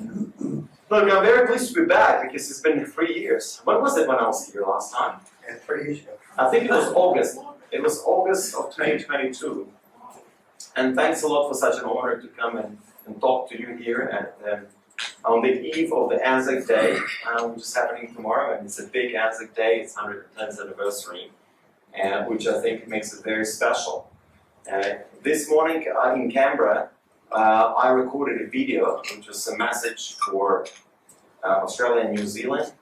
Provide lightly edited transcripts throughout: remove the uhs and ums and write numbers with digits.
Look, I'm very pleased to be back because it's been 3 years. When was it when I was here last time? Yeah, 3 years ago. I think it was August. It was August of 2022. And thanks a lot for such an honor to come and talk to you here at, on the eve of the Anzac Day, which is happening tomorrow. And it's a big Anzac Day. It's 110th anniversary, which I think makes it very special. This morning in Canberra, I recorded a video, which was a message for Australia and New Zealand,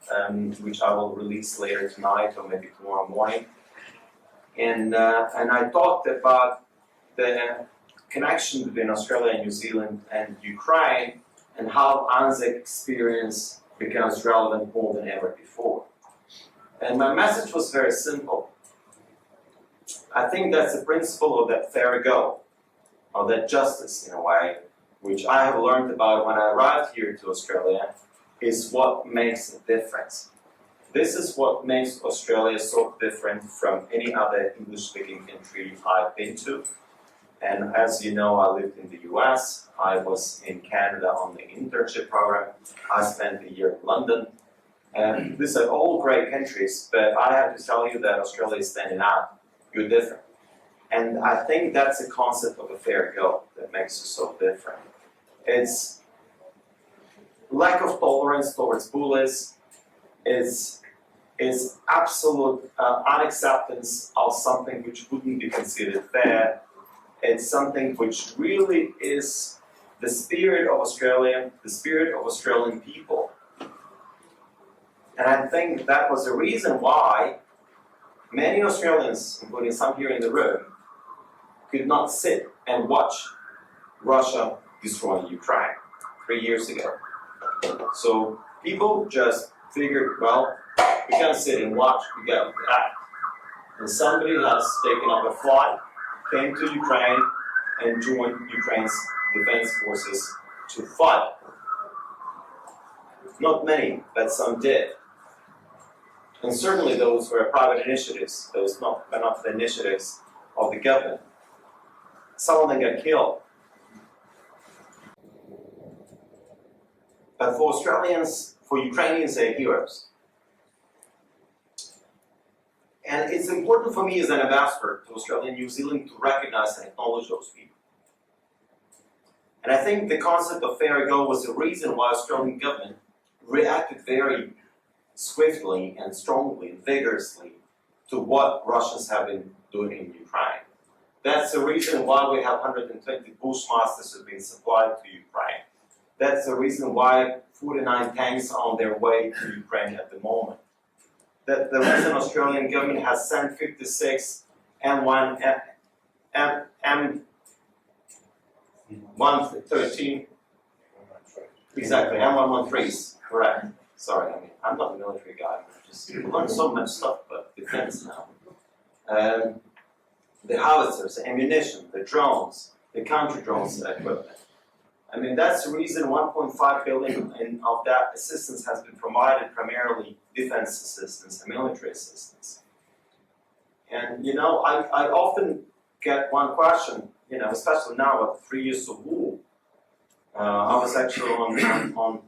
which I will release later tonight or maybe tomorrow morning. And I talked about the connection between Australia and New Zealand and Ukraine and how Anzac experience becomes relevant more than ever before. And my message was very simple. I think that's the principle of that fair go, of that justice in a way, which I have learned about when I arrived here to Australia, is what makes a difference. This is what makes Australia so different from any other English-speaking country I've been to. And as you know, I lived in the US, I was in Canada on the internship program, I spent a year in London. And these are all great countries, but I have to tell you that Australia is standing out. You're different. And I think that's the concept of a fair go that makes you so different. It's lack of tolerance towards bullies, is absolute unacceptance of something which wouldn't be considered fair. It's something which really is the spirit of Australia, the spirit of Australian people. And I think that was the reason why many Australians, including some here in the room, could not sit and watch Russia destroy Ukraine 3 years ago. So people just figured, well, we can't sit and watch, we got to act. And somebody has taken up a flight, came to Ukraine, and joined Ukraine's defense forces to fight. Not many, but some did. And certainly those were private initiatives, those not the initiatives of the government. Some of them got killed. But for Australians, for Ukrainians, they're heroes. And it's important for me as an ambassador to Australia and New Zealand to recognize and acknowledge those people. And I think the concept of fair go was the reason why Australian government reacted very swiftly and strongly and vigorously to what Russians have been doing in Ukraine. That's the reason why we have 120 Bushmasters have been supplied to Ukraine. That's the reason why 49 tanks are on their way to Ukraine at the moment. That the reason Australian government has sent 56 M113, exactly, M113s, correct. Sorry, I'm not a military guy, I just learned so much stuff about defense now. The howitzers, the ammunition, the drones, the counter-drones equipment. I mean, that's the reason 1.5 billion of that assistance has been provided, primarily defense assistance and military assistance. And, you know, I often get one question, you know, especially now after 3 years of war. I was actually on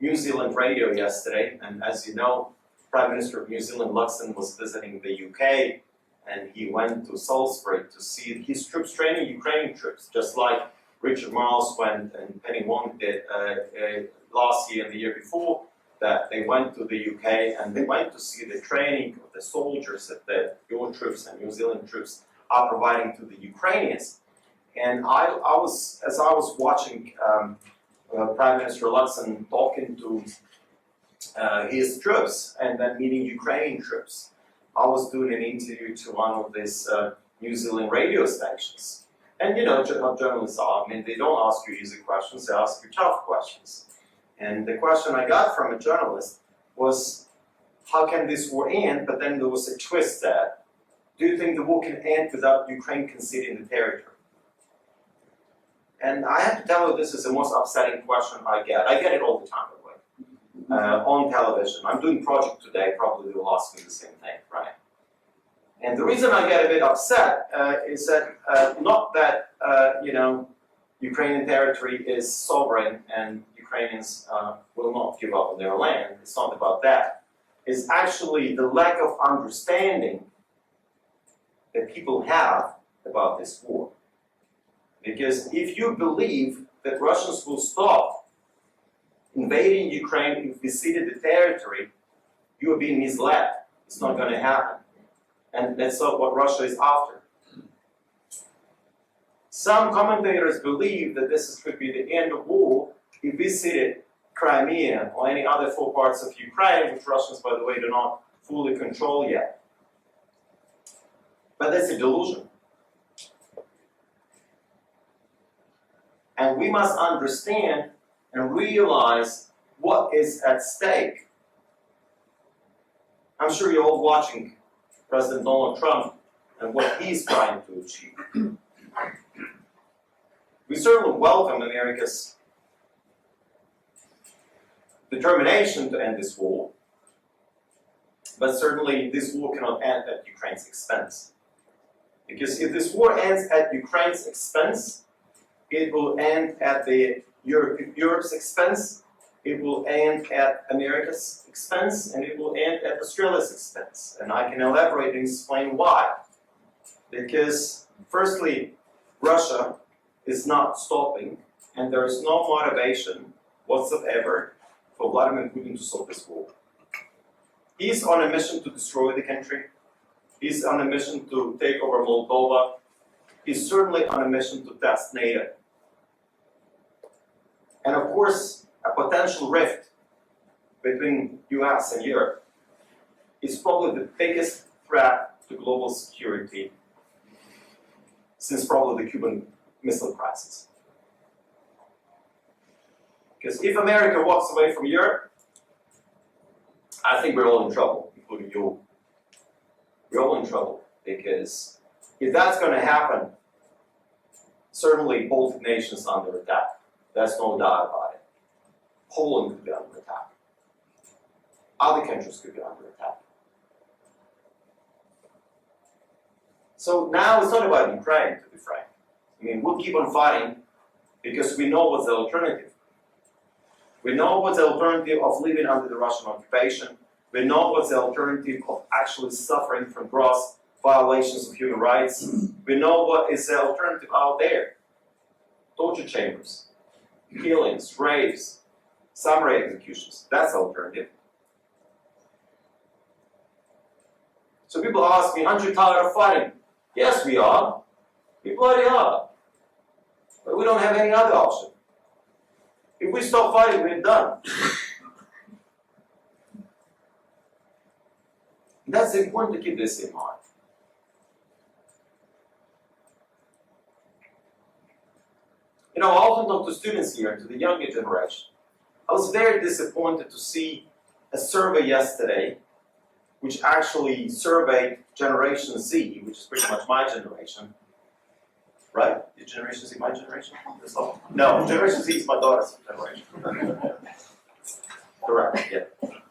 New Zealand radio yesterday, and as you know, Prime Minister of New Zealand, Luxon, was visiting the UK, and he went to Salisbury to see his troops training Ukrainian troops, just like Richard Marles went and Penny Wong did last year and the year before, that they went to the UK and they went to see the training of the soldiers that your troops and New Zealand troops are providing to the Ukrainians. And as I was watching Prime Minister Luxon talking to his troops and then meeting Ukrainian troops, I was doing an interview to one of these New Zealand radio stations. And you know, what journalists are, I mean, they don't ask you easy questions, they ask you tough questions. And the question I got from a journalist was, how can this war end? But then there was a twist there. Do you think the war can end without Ukraine conceding the territory? And I have to tell you, this is the most upsetting question I get. I get it all the time, by the way, on television. I'm doing a project today, probably they will ask me the same thing, right? And the reason I get a bit upset is that not that, you know, Ukrainian territory is sovereign and Ukrainians will not give up on their land. It's not about that. It's actually the lack of understanding that people have about this war. Because if you believe that Russians will stop invading Ukraine if we ceded the territory, you are being misled. It's not going to happen. And that's not what Russia is after. Some commentators believe that this could be the end of war if we ceded Crimea or any other 4 parts of Ukraine, which Russians, by the way, do not fully control yet. But that's a delusion. And we must understand and realize what is at stake. I'm sure you're all watching President Donald Trump and what he's trying to achieve. We certainly welcome America's determination to end this war, but certainly this war cannot end at Ukraine's expense. Because if this war ends at Ukraine's expense, it will end at Europe's expense, it will end at America's expense, and it will end at Australia's expense. And I can elaborate and explain why. Because, firstly, Russia is not stopping, and there is no motivation whatsoever for Vladimir Putin to solve this war. He's on a mission to destroy the country. He's on a mission to take over Moldova. He's certainly on a mission to test NATO. And of course, a potential rift between US and Europe is probably the biggest threat to global security since probably the Cuban Missile Crisis. Because if America walks away from Europe, I think we're all in trouble, including you. We're all in trouble, because if that's going to happen, certainly both nations are under attack. There's no doubt about it. Poland could be under attack. Other countries could be under attack. So now it's not about Ukraine, to be frank. I mean, we'll keep on fighting because we know what's the alternative. We know what's the alternative of living under the Russian occupation. We know what's the alternative of actually suffering from gross violations of human rights. We know what is the alternative out there. Torture chambers, killings, rapes, summary executions. That's the alternative. So people ask me, aren't you tired of fighting? Yes, we are. We bloody are. But we don't have any other option. If we stop fighting, we're done. That's important to keep this in mind. You know, I often talk to students here, to the younger generation. I was very disappointed to see a survey yesterday which actually surveyed Generation Z, which is pretty much my generation. Right? Is Generation Z my generation? No, Generation Z is my daughter's generation. Correct, yeah.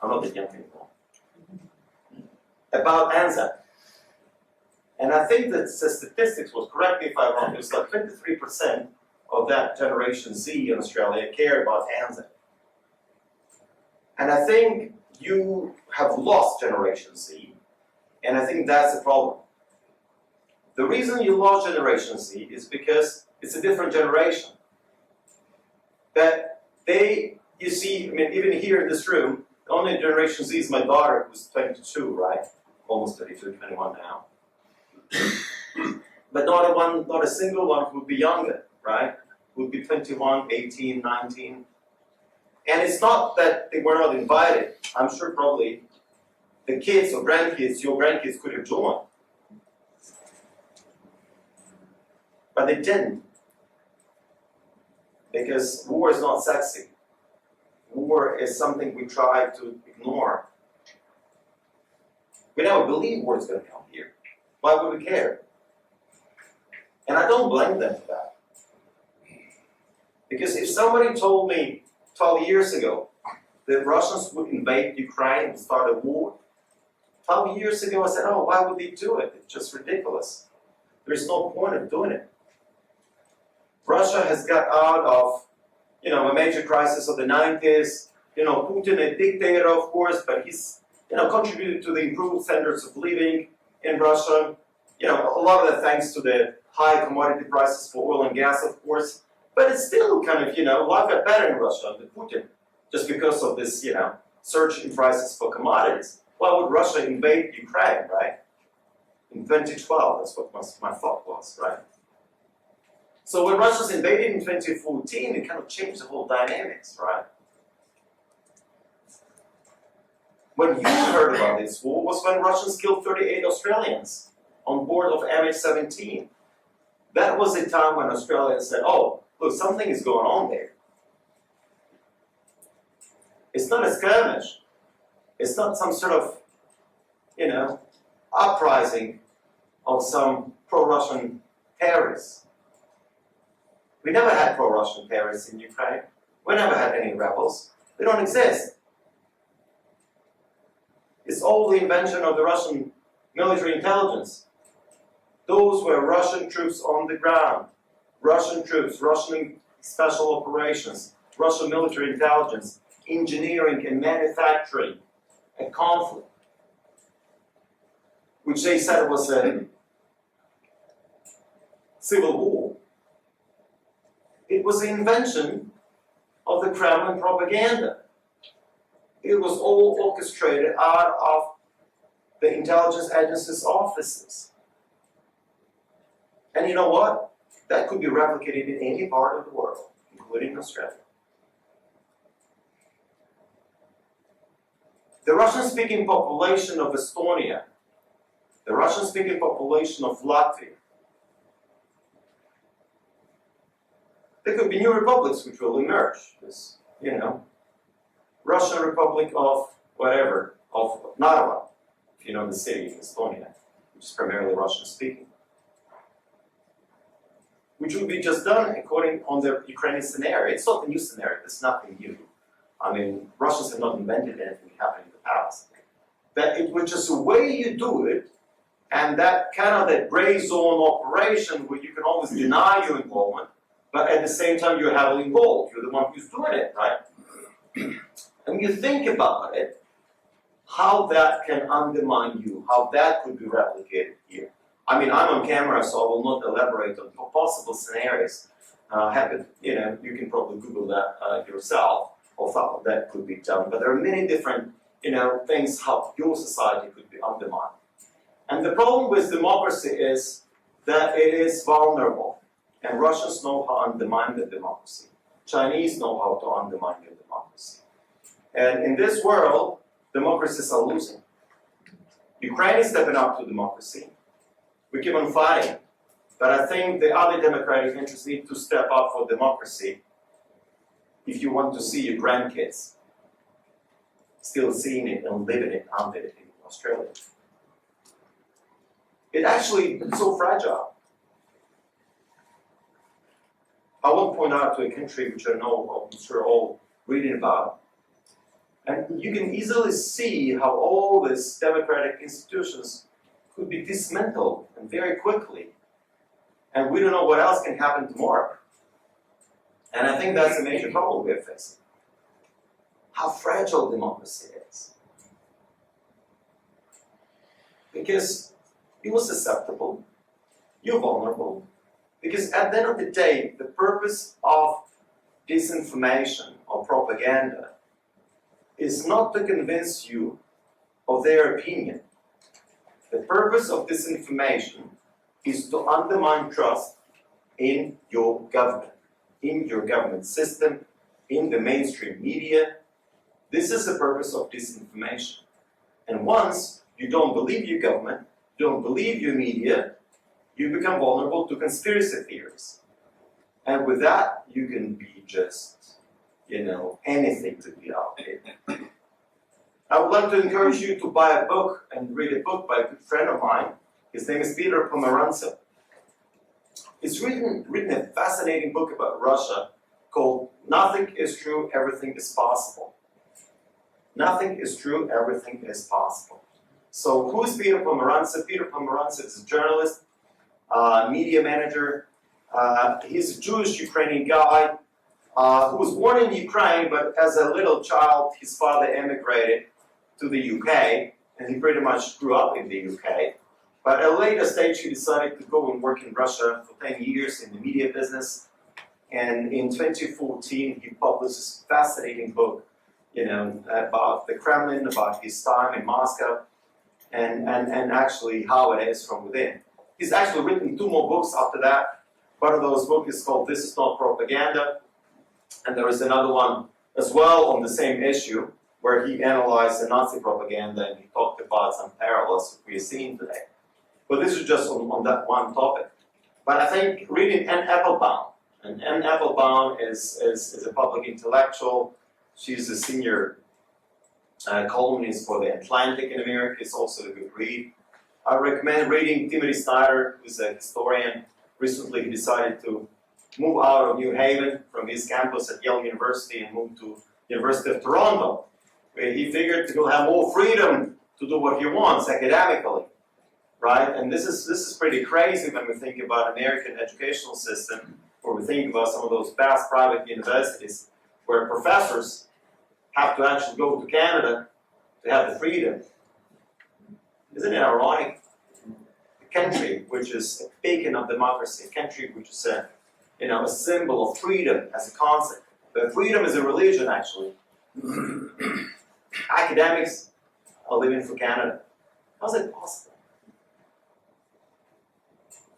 I'm not that young anymore. About Anzac. And I think that the statistics was, correct me if I'm wrong, it was like 23% of that Generation Z in Australia care about Anzac. And I think you have lost Generation Z, and I think that's the problem. The reason you lost Generation Z is because it's a different generation. That you see, I mean, even here in this room, the only Generation Z is my daughter, who's 22, right? Almost 32, 21 now. But not a single one who would be younger, right? Would be 21, 18, 19. And it's not that they were not invited. I'm sure probably the kids or grandkids, your grandkids could have joined. But they didn't. Because war is not sexy. War is something we try to ignore. We never believe war is going to come here. Why would we care? And I don't blame them for that. Because if somebody told me 12 years ago that Russians would invade Ukraine and start a war, 12 years ago I said, oh, why would they do it? It's just ridiculous. There's no point of doing it. Russia has got out of a major crisis of the 90s. Putin, a dictator, of course, but he's, contributed to the improved standards of living in Russia. A lot of that thanks to the high commodity prices for oil and gas, of course. But it's still kind of, life got better in Russia under Putin, just because of this, surge in prices for commodities. Why would Russia invade Ukraine, right? In 2012, that's what my thought was, right? So when Russia's invaded in 2014, it kind of changed the whole dynamics, right? When you heard about this war was when Russians killed 38 Australians on board of MH17. That was a time when Australians said, oh, look, something is going on there. It's not a skirmish. It's not some sort of, uprising of some pro-Russian terrorists. We never had pro-Russian terrorists in Ukraine. We never had any rebels. They don't exist. It's all the invention of the Russian military intelligence. Those were Russian troops on the ground. Russian troops, Russian special operations, Russian military intelligence, engineering and manufacturing a conflict, which they said was a civil war. It was the invention of the Kremlin propaganda. It was all orchestrated out of the intelligence agencies' offices. And you know what? That could be replicated in any part of the world, including Australia. The Russian-speaking population of Estonia, the Russian-speaking population of Latvia, there could be new republics which will emerge. This, Russian Republic of whatever, of Narva, if you know the city in Estonia, which is primarily Russian-speaking, which will be just done according on the Ukrainian scenario. It's not a new scenario. It's nothing new. I mean, Russians have not invented anything happening in the past. That it was just the way you do it, and that kind of that gray zone operation where you can always deny your involvement, but at the same time you're heavily involved. You're the one who's doing it, right? And when you think about it, how that can undermine you, how that could be replicated here. I mean, I'm on camera, so I will not elaborate on possible scenarios. You can probably Google that yourself, of how that could be done. But there are many different, things how your society could be undermined. And the problem with democracy is that it is vulnerable. And Russians know how to undermine the democracy. Chinese know how to undermine the democracy. And in this world, democracies are losing. Ukraine is stepping up to democracy. We keep on fighting. But I think the other democratic interests need to step up for democracy if you want to see your grandkids still seeing it and living it under it in Australia. It actually is so fragile. I want to point out to a country which I know, I'm sure all reading about, and you can easily see how all these democratic institutions could be dismantled and very quickly. And we don't know what else can happen tomorrow. And I think that's a major problem we're facing. How fragile democracy is. Because you're susceptible, you're vulnerable. Because at the end of the day, the purpose of disinformation or propaganda is not to convince you of their opinion. The purpose of disinformation is to undermine trust in your government system, in the mainstream media. This is the purpose of disinformation. And once you don't believe your government, don't believe your media, you become vulnerable to conspiracy theories. And with that, you can be just, anything to be out there. I would like to encourage you to buy a book and read a book by a good friend of mine. His name is Peter Pomerantsev. He's written a fascinating book about Russia called Nothing is True, Everything is Possible. Nothing is true, everything is possible. So who is Peter Pomerantsev? Peter Pomerantsev is a journalist, media manager. He's a Jewish Ukrainian guy who was born in Ukraine, but as a little child, his father emigrated to the UK, and he pretty much grew up in the UK. But at a later stage, he decided to go and work in Russia for 10 years in the media business. And in 2014, he published this fascinating book, about the Kremlin, about his time in Moscow, and actually how it is from within. He's actually written 2 more books after that. One of those books is called This Is Not Propaganda, and there is another one as well on the same issue, where he analyzed the Nazi propaganda and he talked about some parallels that we are seeing today. But this is just on that one topic. But I think reading Anne Applebaum, and Anne Applebaum is a public intellectual. She's a senior columnist for the Atlantic in America. It's also a good read. I recommend reading Timothy Snyder, who's a historian. Recently he decided to move out of New Haven from his campus at Yale University and move to University of Toronto, where he figured he'll have more freedom to do what he wants academically, right? And this is pretty crazy when we think about American educational system, or we think about some of those vast private universities where professors have to actually go to Canada to have the freedom. Isn't it ironic? A country which is a beacon of democracy, a country which is a symbol of freedom as a concept. But freedom is a religion, actually. Academics are living for Canada. How's it possible?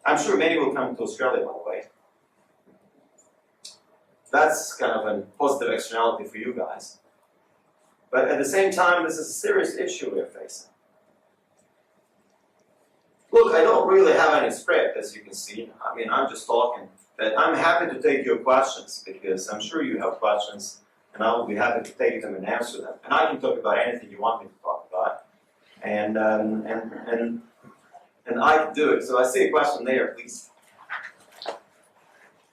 I'm sure many will come to Australia, by the way. That's kind of a positive externality for you guys. But at the same time, this is a serious issue we're facing. Look, I don't really have any script, as you can see. I mean, I'm just talking. But I'm happy to take your questions, because I'm sure you have questions, and I will be happy to take them and answer them. And I can talk about anything you want me to talk about. And I can do it. So I see a question there, please.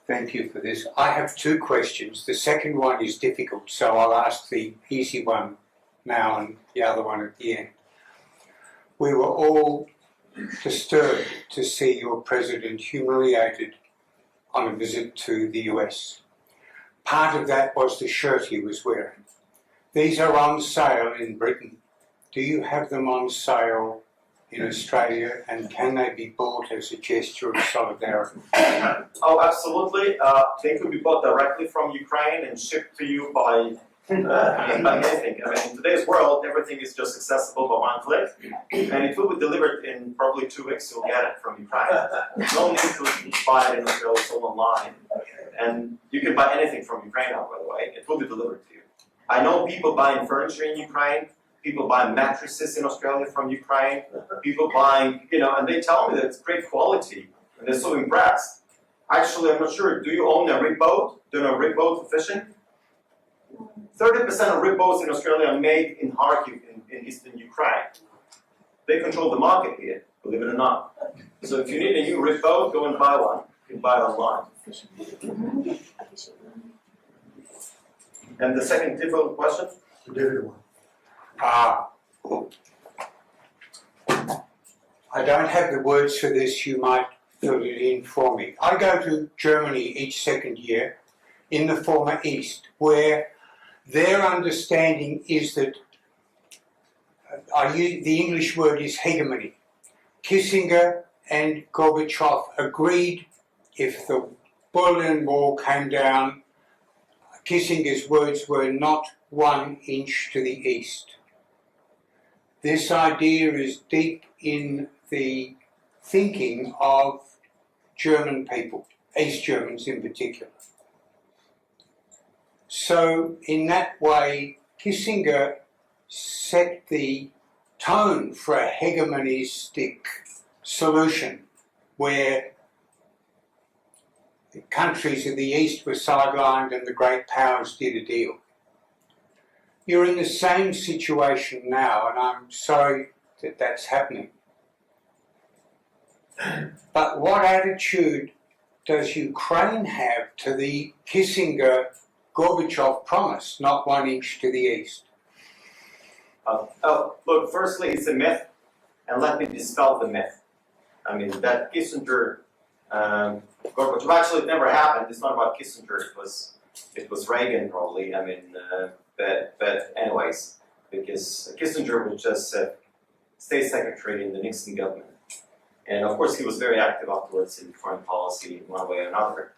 Thank you for this. I have 2 questions. The second one is difficult, so I'll ask the easy one now and the other one at the end. We were all disturbed to see your president humiliated on a visit to the US. Part of that was the shirt he was wearing. These are on sale in Britain. Do you have them on sale in Australia, and can they be bought as a gesture of solidarity? Oh, absolutely. They could be bought directly from Ukraine and shipped to you by anything. I mean, in today's world, everything is just accessible by one click, and it will be delivered in probably 2 weeks. You'll get it from Ukraine. No need to buy it in Australia. It's all online, and you can buy anything from Ukraine now. By the way, it will be delivered to you. I know people buying furniture in Ukraine. People buying mattresses in Australia from Ukraine. People buying, and they tell me that it's great quality, and they're so impressed. Actually, I'm not sure. Do you own a rig boat? Do you know a rig boat for fishing? 30% of rig boats in Australia are made in Kharkiv in eastern Ukraine. They control the market here, believe it or not. So if you need a new rig boat, go and buy one. You can buy it online. And the second difficult question? The difficult one. I don't have the words for this. You might fill it in for me. I go to Germany each second year in the former East, where their understanding is that the English word is hegemony. Kissinger and Gorbachev agreed if the Berlin Wall came down, Kissinger's words were not 1 inch to the east. This idea is deep in the thinking of German people, East Germans in particular. So in that way, Kissinger set the tone for a hegemonistic solution where the countries of the East were sidelined and the great powers did a deal. You're in the same situation now, and I'm sorry that that's happening. But what attitude does Ukraine have to the Kissinger-Gorbachev promise, not 1 inch to the east? Look, firstly, it's a myth, and let me dispel the myth. I mean, that Kissinger, Gorbachev, actually it never happened. It's not about Kissinger, it was it was Reagan probably, I mean, but anyways, because Kissinger was just state secretary in the Nixon government. And of course he was very active afterwards in foreign policy in one way or another.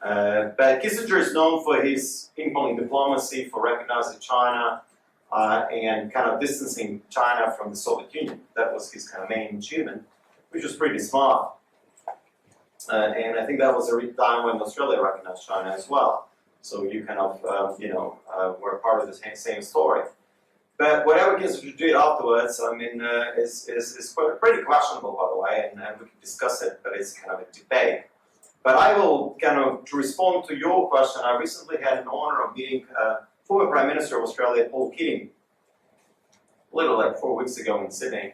But Kissinger is known for his ping-pong diplomacy, for recognizing China and kind of distancing China from the Soviet Union. That was his kind of main achievement, which was pretty smart. And I think that was a time when Australia recognized China as well. So you kind of, were part of the same story. But whatever Kissinger did afterwards, I mean, is pretty questionable, by the way, and we can discuss it, but it's kind of a debate. But I will kind of, to respond to your question, I recently had an honor of meeting former Prime Minister of Australia, Paul Keating, a little like 4 weeks ago in Sydney.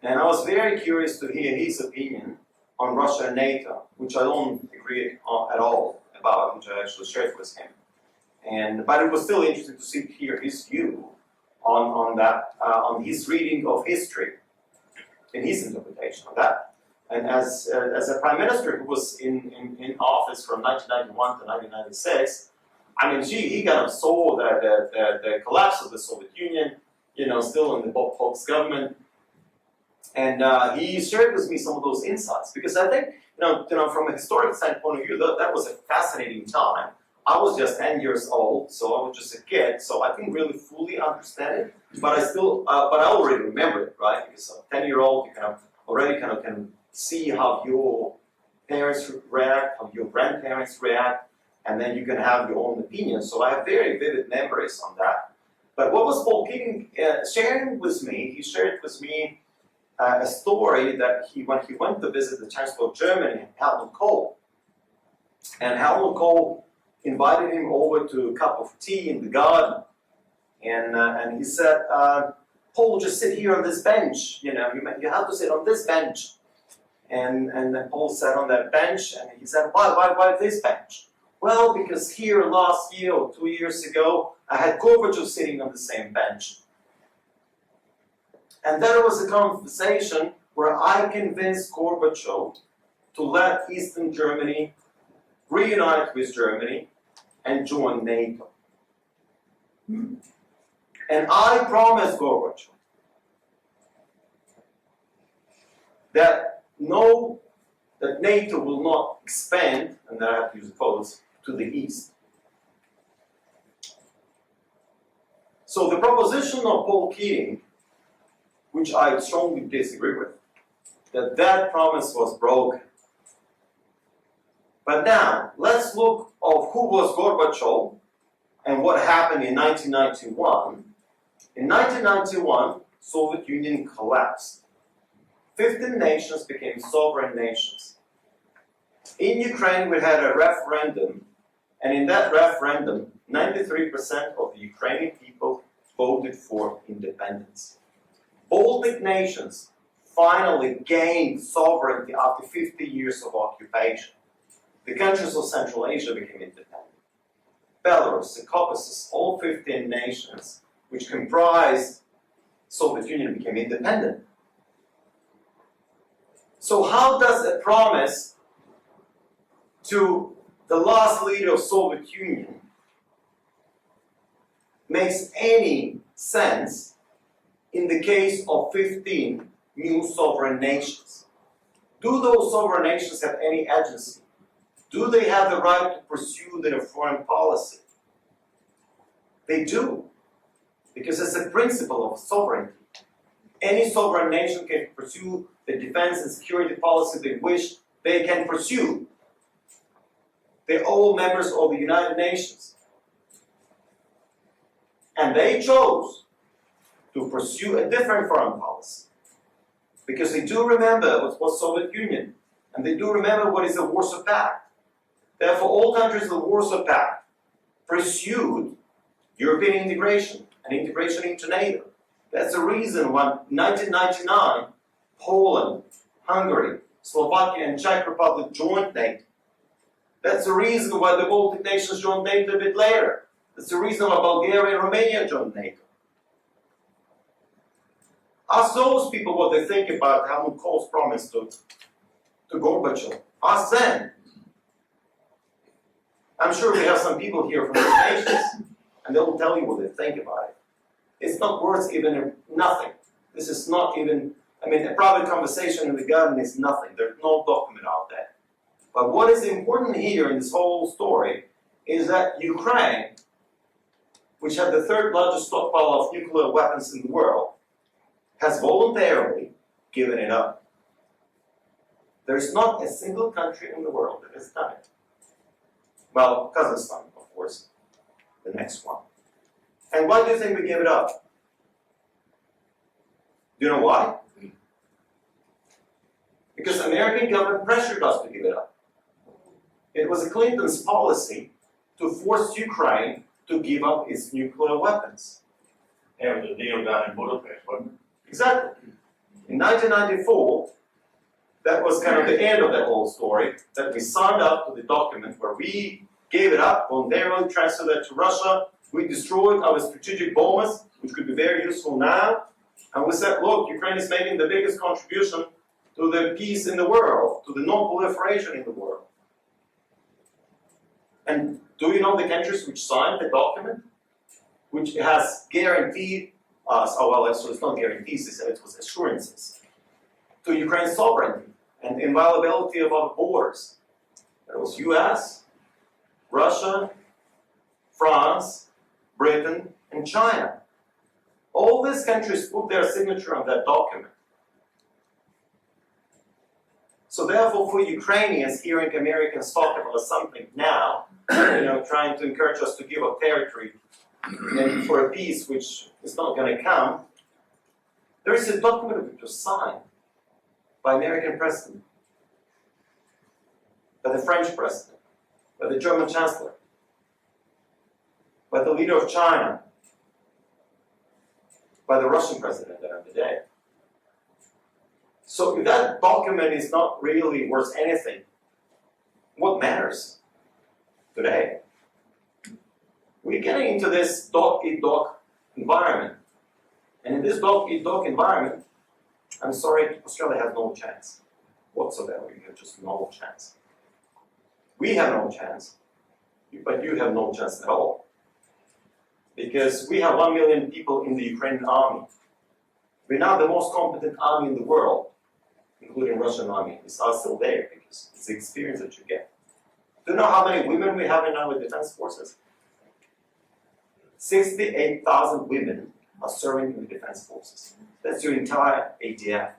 And I was very curious to hear his opinion on Russia and NATO, which I don't agree at all about, which I actually shared with him. But it was still interesting to hear his view on that, on his reading of history and his interpretation of that. And as a prime minister who was in office from 1991 to 1996, I mean, he kind of saw the collapse of the Soviet Union, still in the Bob Hawke's government. And he shared with me some of those insights, because I think, from a historical standpoint of view, that was a fascinating time. I was just 10 years old, so I was just a kid, so I didn't really fully understand it, but I already remember it, right? Because a 10-year-old, you already can see how your parents react, how your grandparents react, and then you can have your own opinion. So I have very vivid memories on that. But what was Paul Keating sharing with me? He shared with me a story that when he went to visit the Chancellor of Germany, Helmut Kohl, and Helmut Kohl invited him over to a cup of tea in the garden, and he said, "Paul, just sit here on this bench. You have to sit on this bench." And then Paul sat on that bench, and he said, "Why this bench?" "Well, because here last year or 2 years ago, I had Gorbachev sitting on the same bench." And that was a conversation where I convinced Gorbachev to let Eastern Germany reunite with Germany and join NATO. And I promised Gorbachev that NATO will not expand, and then I have to use quotes, to the east. So the proposition of Paul Keating, which I strongly disagree with, that promise was broken. But now, let's look at who was Gorbachev and what happened in 1991. In 1991, Soviet Union collapsed. 15 nations became sovereign nations. In Ukraine, we had a referendum, and in that referendum, 93% of the Ukrainian people voted for independence. Baltic nations finally gained sovereignty after 50 years of occupation. The countries of Central Asia became independent. Belarus, the Caucasus, all 15 nations which comprised Soviet Union became independent. So how does a promise to the last leader of Soviet Union makes any sense in the case of 15 new sovereign nations? Do those sovereign nations have any agency? Do they have the right to pursue their foreign policy? They do, because it's a principle of sovereignty. Any sovereign nation can pursue the defense and security policy they wish they can pursue. They're all members of the United Nations. And they chose to pursue a different foreign policy, because they do remember what was Soviet Union, and they do remember what is the Warsaw Pact. Therefore, all countries of the Warsaw Pact pursued European integration and integration into NATO. That's the reason why in 1999, Poland, Hungary, Slovakia, and Czech Republic joined NATO. That's the reason why the Baltic nations joined NATO a bit later. That's the reason why Bulgaria and Romania joined NATO. Ask those people what they think about Helmut Kohl's promise to Gorbachev. Ask them. I'm sure we have some people here from those nations, and they will tell you what they think about it. It's not worth even nothing. This is not even, I mean, a private conversation in the garden is nothing. There's no document out there. But what is important here in this whole story is that Ukraine, which had the third largest stockpile of nuclear weapons in the world, has voluntarily given it up. There's not a single country in the world that has done it. Well, Kazakhstan, of course, the next one. And why do you think we gave it up? Do you know why? Because the American government pressured us to give it up. It was Clinton's policy to force Ukraine to give up its nuclear weapons. Yeah, the deal down in Budapest, wasn't it? Exactly. In 1994, that was kind of the end of that whole story, that we signed up to the document where we gave it up, voluntarily transferred that to Russia. We destroyed our strategic bombers, which could be very useful now. And we said, look, Ukraine is making the biggest contribution to the peace in the world, to the non-proliferation in the world. And do you know the countries which signed the document, which has guaranteed us, oh well, actually it's not guarantees, it was assurances, to Ukraine's sovereignty and inviolability of our borders? There was US, Russia, France, Britain, and China. All these countries put their signature on that document. So therefore, for Ukrainians hearing Americans talk about something now, trying to encourage us to give up territory and for a peace which is not going to come, there is a document which was signed by American president, by the French president, by the German chancellor, by the leader of China, by the Russian president at the end of the day. So if that document is not really worth anything, what matters today? We're getting into this dog-eat-dog environment. And in this dog-eat-dog environment, I'm sorry, Australia has no chance whatsoever. You have just no chance. We have no chance, but you have no chance at all. Because we have 1 million people in the Ukrainian army. We're now the most competent army in the world, including Russian army. It's still there because it's the experience that you get. Do you know how many women we have in our defense forces? 68,000 women are serving in the defense forces. That's your entire ADF.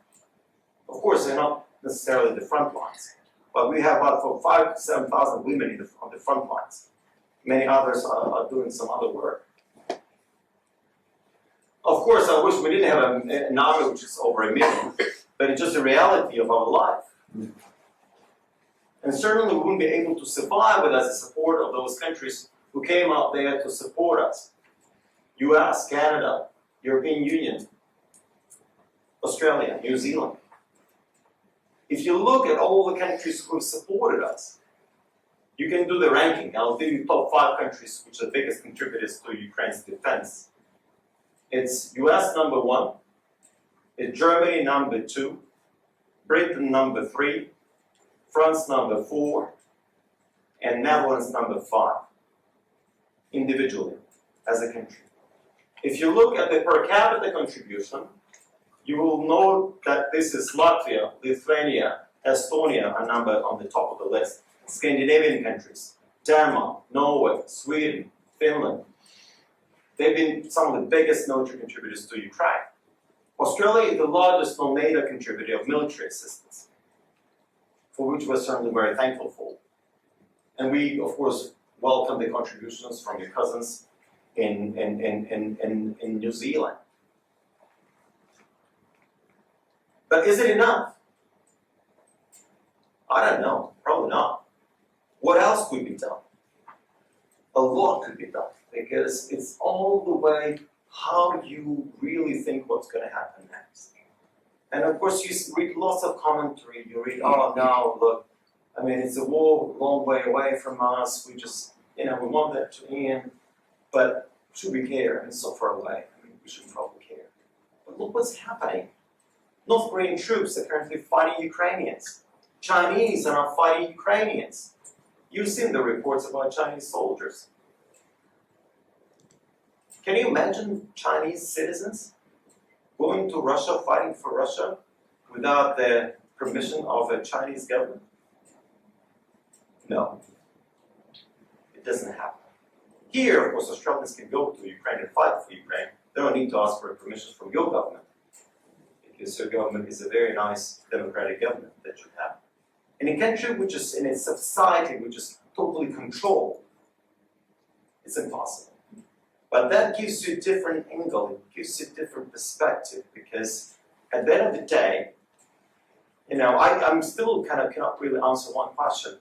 Of course, they're not necessarily the front lines, but we have about 5,000 to 7,000 women on the front lines. Many others are doing some other work. Of course, I wish we didn't have an army which is over 1 million, but it's just a reality of our life. And certainly we wouldn't be able to survive without the support of those countries who came out there to support us. US, Canada, European Union, Australia, New Zealand. If you look at all the countries who have supported us, you can do the ranking. I'll give you top 5 countries which are the biggest contributors to Ukraine's defense. It's US number 1, it's Germany number 2, Britain number 3, France number 4, and Netherlands number 5, individually, as a country. If you look at the per capita contribution, you will note that this is Latvia, Lithuania, Estonia are numbered on the top of the list. Scandinavian countries, Denmark, Norway, Sweden, Finland. They've been some of the biggest military contributors to Ukraine. Australia is the largest non-NATO contributor of military assistance, for which we're certainly very thankful for. And we, of course, welcome the contributions from your cousins in New Zealand. But is it enough? I don't know, probably not. What else could be done? A lot could be done, because it's all the way how you really think what's going to happen next. And of course, you read lots of commentary. You read, oh no, look, I mean, it's a war a long way away from us. We just, we want that to end. But should we care? It's so far away. I mean, we should probably care. But look what's happening. North Korean troops are currently fighting Ukrainians. Chinese are not fighting Ukrainians. You've seen the reports about Chinese soldiers. Can you imagine Chinese citizens going to Russia, fighting for Russia, without the permission of a Chinese government? No. It doesn't happen. Here, of course, Australians can go to Ukraine and fight for Ukraine. They don't need to ask for permission from your government, because your government is a very nice democratic government that you have. In a country which is, in a society which is totally controlled, it's impossible. But that gives you a different angle, it gives you a different perspective, because at the end of the day, I'm still cannot really answer one question.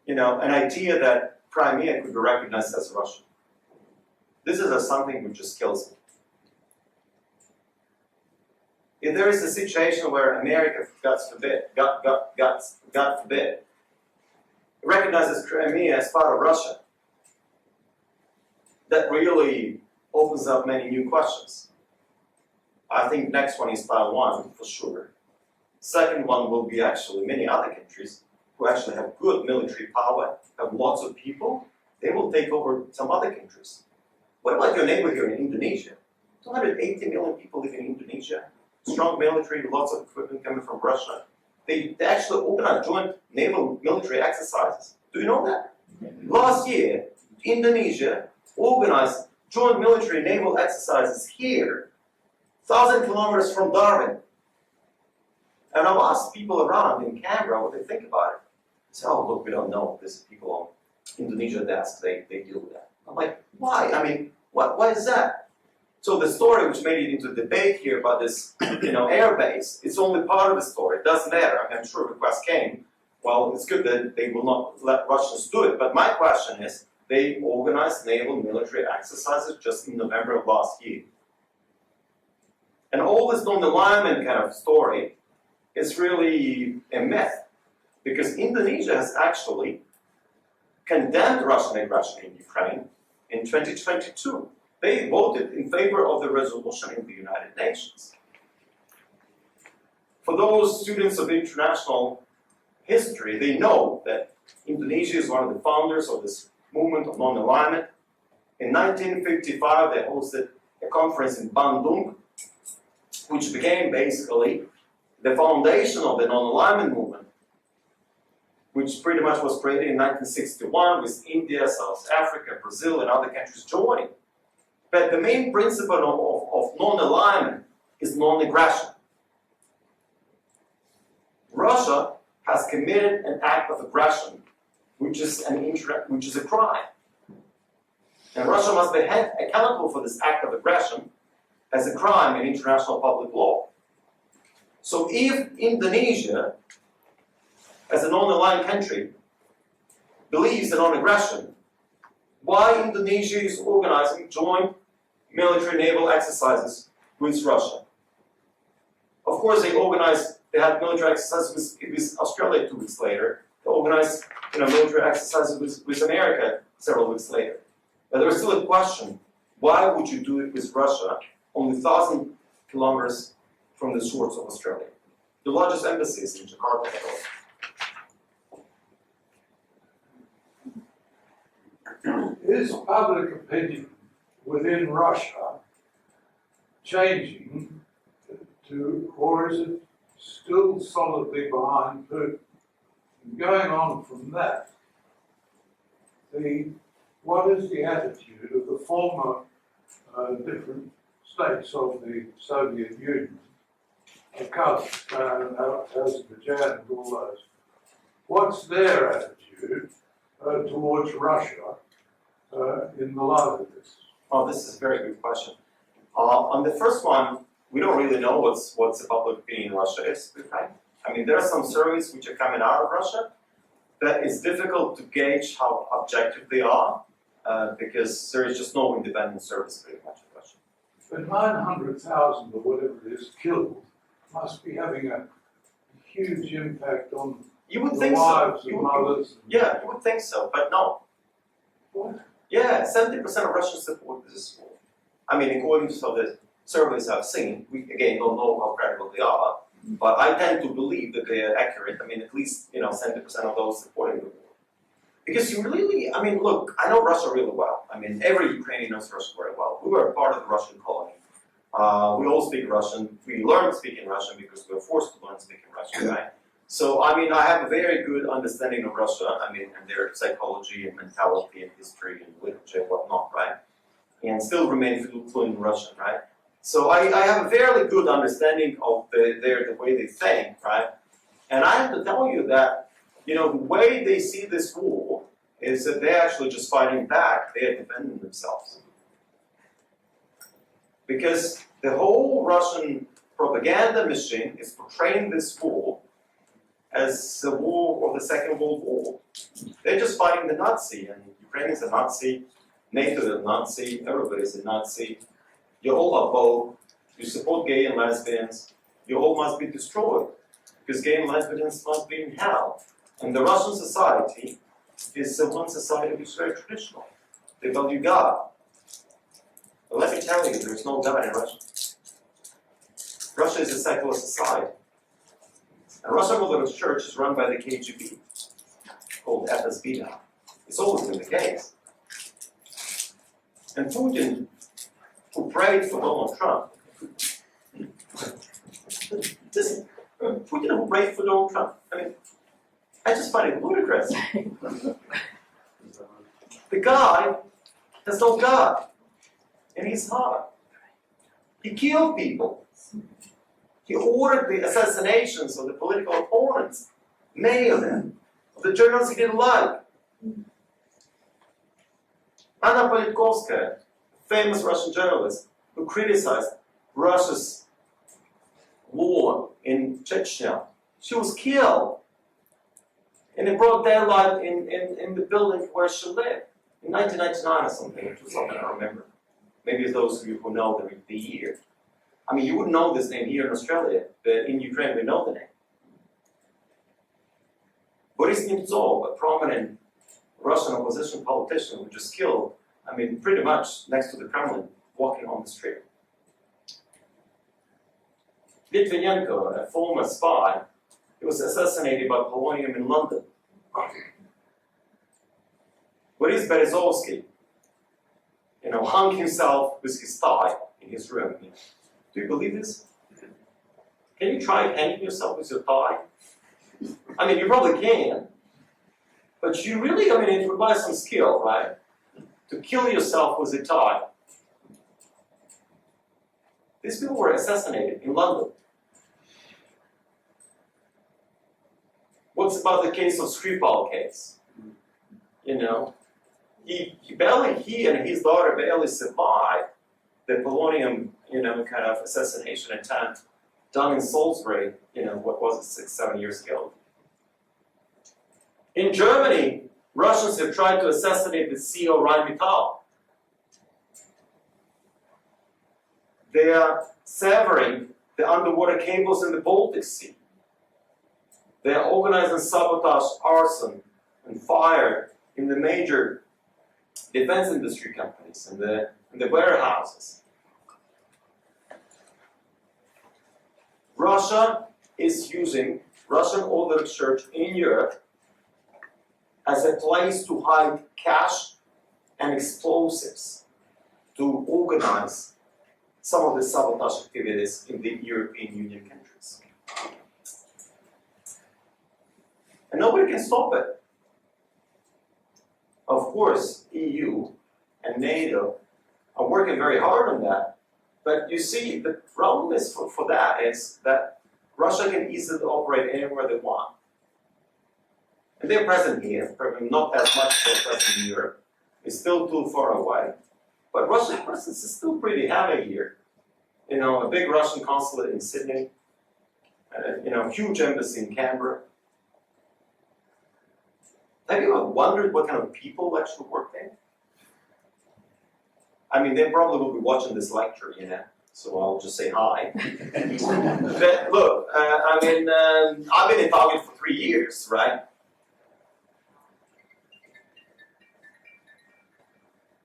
An idea that Crimea could be recognized as Russian. This is something which just kills me. If there is a situation where America, God forbid, recognizes Crimea as part of Russia, that really opens up many new questions. I think next one is Taiwan, for sure. Second one will be actually many other countries who actually have good military power, have lots of people. They will take over some other countries. What about your neighbor here in Indonesia? 280 million people live in Indonesia. Strong military, lots of equipment coming from Russia. They actually organize joint naval military exercises. Do you know that? Last year, Indonesia organized joint military naval exercises here, 1,000 kilometers from Darwin. And I've asked people around in Canberra what they think about it. They say, oh, look, we don't know. There's people on Indonesia desk, they deal with that. I'm like, why? I mean, why is that? So the story which made it into debate here about this, air base, it's only part of the story. It doesn't matter. I mean, I'm sure requests came. Well, it's good that they will not let Russians do it. But my question is, they organized naval military exercises just in November of last year. And all this non-alignment kind of story is really a myth. Because Indonesia has actually condemned Russian aggression in Ukraine in 2022. They voted in favor of the resolution in the United Nations. For those students of international history, they know that Indonesia is one of the founders of this movement of non-alignment. In 1955, they hosted a conference in Bandung, which became basically the foundation of the non-alignment movement, which pretty much was created in 1961 with India, South Africa, Brazil, and other countries joining. But the main principle of non-alignment is non-aggression. Russia has committed an act of aggression, which is a crime. And Russia must be held accountable for this act of aggression as a crime in international public law. So if Indonesia, as a non-aligned country, believes in non-aggression, why Indonesia is organizing joint military naval exercises with Russia? Of course, they had military exercises with Australia 2 weeks later. They organized military exercises with America several weeks later. But there's still a question, why would you do it with Russia, only 1,000 kilometers from the shores of Australia? The largest embassy is in Jakarta. Is public opinion within Russia changing or is it still solidly behind Putin? Going on from that, what is the attitude of the former different states of the Soviet Union, Kazakhstan, Azerbaijan, and all those? What's their attitude towards Russia in the light of this? Oh, this is a very good question. On the first one, we don't really know what's the public opinion in Russia is. Okay? I mean, there are some surveys which are coming out of Russia, but it's difficult to gauge how objective they are because there is just no independent service pretty much in Russia. But 900,000 or whatever it is killed must be having a huge impact on You would the think so. lives of mothers. Yeah, you would think so, but no. What? Yeah, 70% of Russians support this war. I mean, according to some of the surveys I've seen, we again don't know how credible they are, but I tend to believe that they are accurate. I mean, at least 70% of those supporting the war. Because you really, I mean, look, I know Russia really well. I mean, every Ukrainian knows Russia very well. We were a part of the Russian colony. We all speak Russian. We learned speaking Russian because we were forced to learn speaking Russian, right? So, I mean, I have a very good understanding of Russia, I mean, and their psychology and mentality and history and literature and whatnot, right? And still remain fluent in Russian, right? So I have a fairly good understanding of the way they think, right? And I have to tell you that, you know, the way they see this war is that they're actually just fighting back. They're defending themselves. Because the whole Russian propaganda machine is portraying this war as a war of the Second World War. They're just fighting the Nazi, and Ukrainians are Nazi, NATO is a Nazi, everybody's a Nazi. You all are both. You support gay and lesbians. You all must be destroyed, because gay and lesbians must be in hell. And the Russian society is one society which is very traditional. They value God. But let me tell you, there's no God in Russia. Russia is a secular society. And Russian Orthodox Church is run by the KGB, called FSB now. It's always been the case. And Putin, who prayed for Donald Trump, Putin who prayed for Donald Trump, I mean, I just find it ludicrous. The guy has no God in his heart. He killed people. He ordered the assassinations of the political opponents, many of them, of the journalists he didn't like. Anna Politkovskaya, famous Russian journalist, who criticized Russia's war in Chechnya, she was killed in the broad daylight in the building where she lived in 1999 or something, or 2000, I don't remember. Maybe those of you who know the year. I mean, you wouldn't know this name here in Australia, but in Ukraine we know the name. Boris Nemtsov, a prominent Russian opposition politician, was just killed, I mean, pretty much next to the Kremlin, walking on the street. Litvinenko, a former spy, he was assassinated by polonium in London. Boris Berezovsky, you know, hung himself with his thigh in his room. Do you believe this? Can you try hanging yourself with your thigh? I mean, you probably can, but you really, I mean, it requires some skill, right? To kill yourself with a thigh. These people were assassinated in London. What's about the case of Skripal case? You know, he and his daughter barely survived the polonium, you know, kind of assassination attempt done in Salisbury, you know, what was it, 6-7 years ago. In Germany, Russians have tried to assassinate the CEO Rheinmetall. They are severing the underwater cables in the Baltic Sea. They are organizing sabotage, arson, and fire in the major defense industry companies and the warehouses. Russia is using Russian Orthodox Church in Europe as a place to hide cash and explosives to organize some of the sabotage activities in the European Union countries. And nobody can stop it. Of course, EU and NATO are working very hard on that. But you see, the problem is for that is that Russia can easily operate anywhere they want. And they're present here, probably not as much as they're present in Europe. It's still too far away. But Russia's presence is still pretty heavy here. You know, a big Russian consulate in Sydney, you know, huge embassy in Canberra. Have you ever wondered what kind of people actually work there? I mean, they probably will be watching this lecture, you know, so I'll just say hi. But look, I mean, I've been in Target for 3 years, right?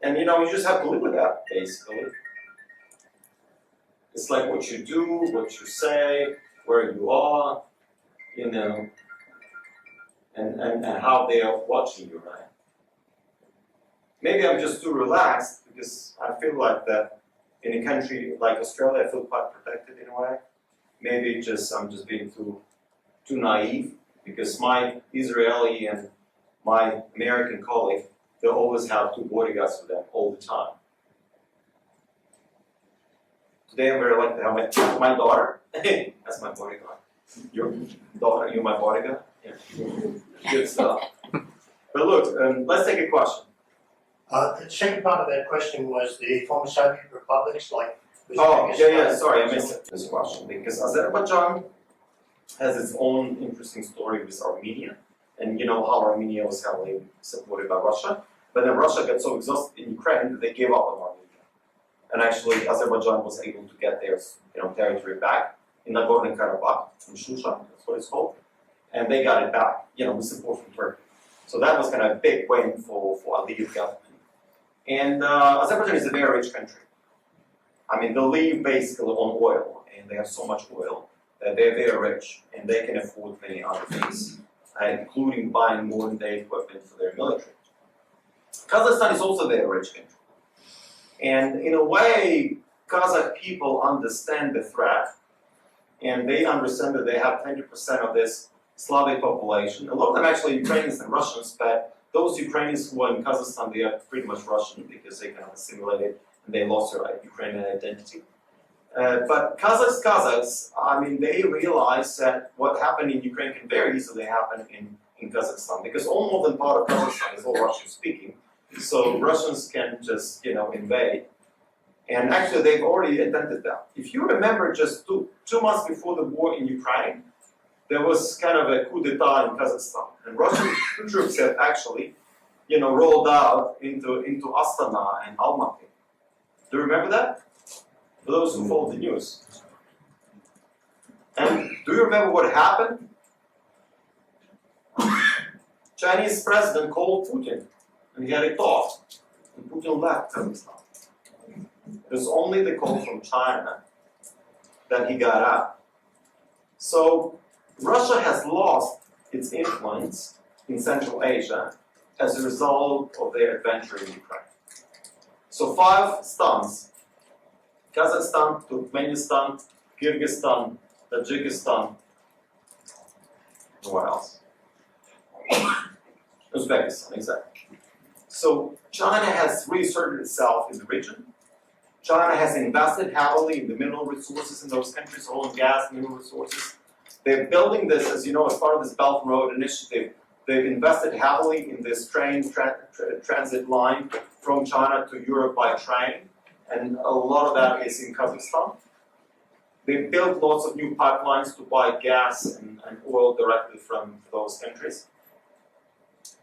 And you know, you just have to live with that, basically. It's like what you do, what you say, where you are, you know. and how they are watching you, right? Maybe I'm just too relaxed because I feel like that in a country like Australia, I feel quite protected in a way. Maybe I'm just being too naive because my Israeli and my American colleague, they always have 2 bodyguards with them all the time. Today I'm very lucky to have my daughter. That's my bodyguard. Your daughter, you're my bodyguard? Yeah. Good stuff. But look, let's take a question. The second part of that question was the former Soviet republics like Oh, yeah, sorry, I missed this question. Because Azerbaijan has its own interesting story with Armenia. And you know how Armenia was heavily supported by Russia. But then Russia got so exhausted in Ukraine that they gave up on Armenia. And actually, Azerbaijan was able to get their territory back in Nagorno-Karabakh from Shusha, that's what it's called. And they got it back, with support from Turkey. So that was kind of a big win for Aliyev government. And Azerbaijan is a very rich country. I mean, they live basically on oil, and they have so much oil that they're very rich, and they can afford many other things, including buying modern-day equipment for their military. Kazakhstan is also a very rich country. And in a way, Kazakh people understand the threat, and they understand that they have 20% of this Slavic population. A lot of them actually Ukrainians and Russians, but those Ukrainians who are in Kazakhstan, they are pretty much Russian because they kind of assimilated and they lost their Ukrainian identity. But Kazakhs, I mean, they realize that what happened in Ukraine can very easily happen in Kazakhstan because all northern part of Kazakhstan is all Russian speaking. So Russians can just, invade. And actually, they've already attempted that. If you remember, just two months before the war in Ukraine, there was kind of a coup d'etat in Kazakhstan. And Russian troops have actually, rolled out into Astana and Almaty. Do you remember that? For those who follow the news. And do you remember what happened? Chinese president called Putin, and he had a talk. And Putin left Kazakhstan. It was only the call from China that he got out. So Russia has lost its influence in Central Asia as a result of their adventure in Ukraine. So 5 stans: Kazakhstan, Turkmenistan, Kyrgyzstan, Tajikistan, and what else? Uzbekistan, exactly. So China has reasserted itself in the region. China has invested heavily in the mineral resources in those countries, oil and gas, mineral resources. They're building this, as you know, as part of this Belt and Road Initiative. They've invested heavily in this train transit line from China to Europe by train, and a lot of that is in Kazakhstan. They've built lots of new pipelines to buy gas and oil directly from those countries.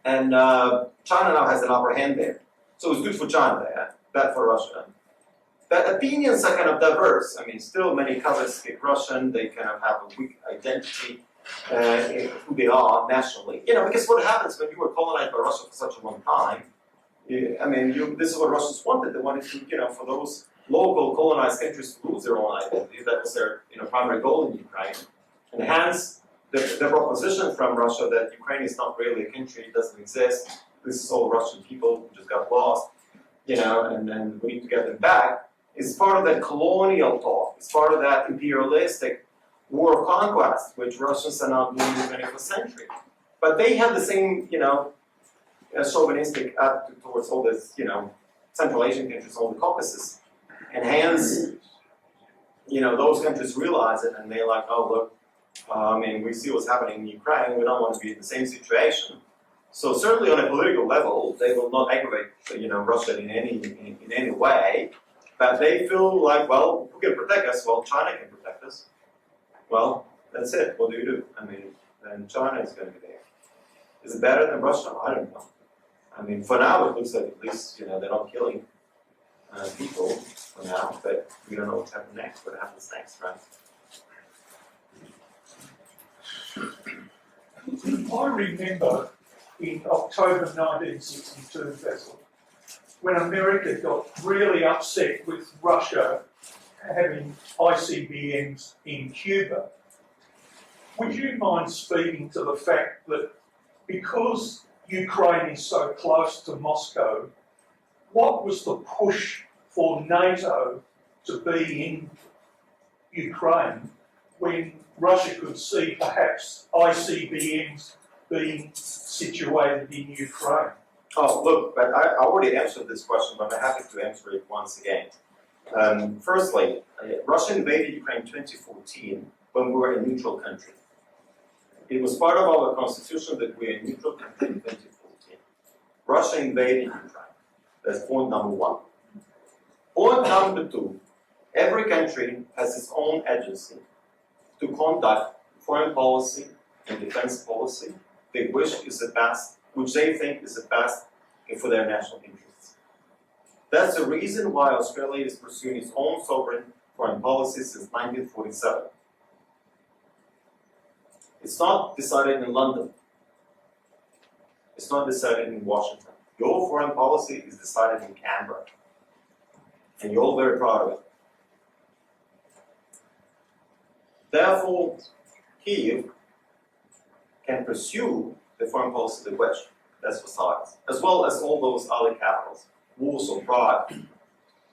And China now has an upper hand there. So it's good for China there, bad for Russia. But opinions are kind of diverse. I mean, still many Kazakhs speak Russian. They kind of have a weak identity in who they are nationally. Because what happens when you were colonized by Russia for such a long time, this is what Russians wanted. They wanted to, for those local colonized countries to lose their own identity. That was their, primary goal in Ukraine. And hence, the proposition from Russia that Ukraine is not really a country, it doesn't exist. This is all Russian people who just got lost, and then we need to get them back. It's part of that colonial talk. It's part of that imperialistic war of conquest, which Russians are now doing in the 21st century. But they have the same, chauvinistic attitude towards all this, Central Asian countries, all the Caucasus. And hence, those countries realize it and they're like, oh, look, we see what's happening in Ukraine. We don't want to be in the same situation. So certainly on a political level, they will not aggravate, Russia in any way. But they feel like, well, who can protect us? Well, China can protect us. Well, that's it. What do you do? Then China is going to be there. Is it better than Russia? I don't know. For now, it looks like at least, they're not killing people for now, but we don't know what's happening next, what happens next, right? I remember in October 1962, Vasyl, when America got really upset with Russia having ICBMs in Cuba. Would you mind speaking to the fact that because Ukraine is so close to Moscow, what was the push for NATO to be in Ukraine when Russia could see perhaps ICBMs being situated in Ukraine? Oh, look, but I already answered this question, but I'm happy to answer it once again. Firstly, Russia invaded Ukraine in 2014 when we were a neutral country. It was part of our constitution that we are a neutral country in 2014. Russia invaded Ukraine. That's point number one. Point number two, every country has its own agency to conduct foreign policy and defense policy they wish is the best, which they think is the best for their national interests. That's the reason why Australia is pursuing its own sovereign foreign policy since 1947. It's not decided in London. It's not decided in Washington. Your foreign policy is decided in Canberra. And you're all very proud of it. Therefore, Kyiv can pursue the foreign policy they wish. That's for science. As well as all those other capitals. Warsaw, Prague,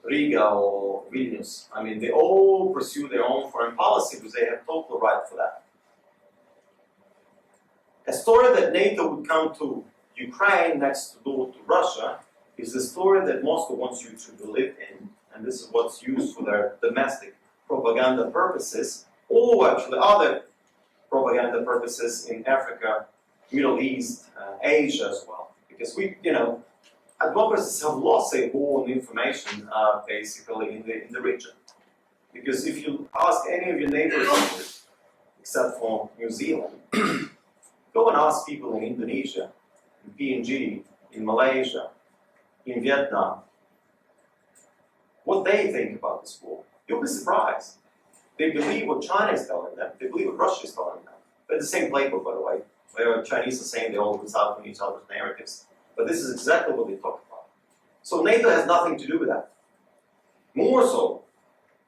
Riga or Vilnius. I mean, they all pursue their own foreign policy because they have total right for that. A story that NATO would come to Ukraine next door to Russia is the story that Moscow wants you to believe in, and this is what's used for their domestic propaganda purposes, or actually other propaganda purposes in Africa, Middle East, Asia as well. Because we, advocacies have lost their war and information basically in the region. Because if you ask any of your neighbors, except for New Zealand, go and ask people in Indonesia, in PNG, in Malaysia, in Vietnam, what they think about this war. You'll be surprised. They believe what China is telling them, they believe what Russia is telling them. They're the same playbook, by the way, where Chinese are saying they all result from each other's narratives. But this is exactly what they talk about. So NATO has nothing to do with that. More so,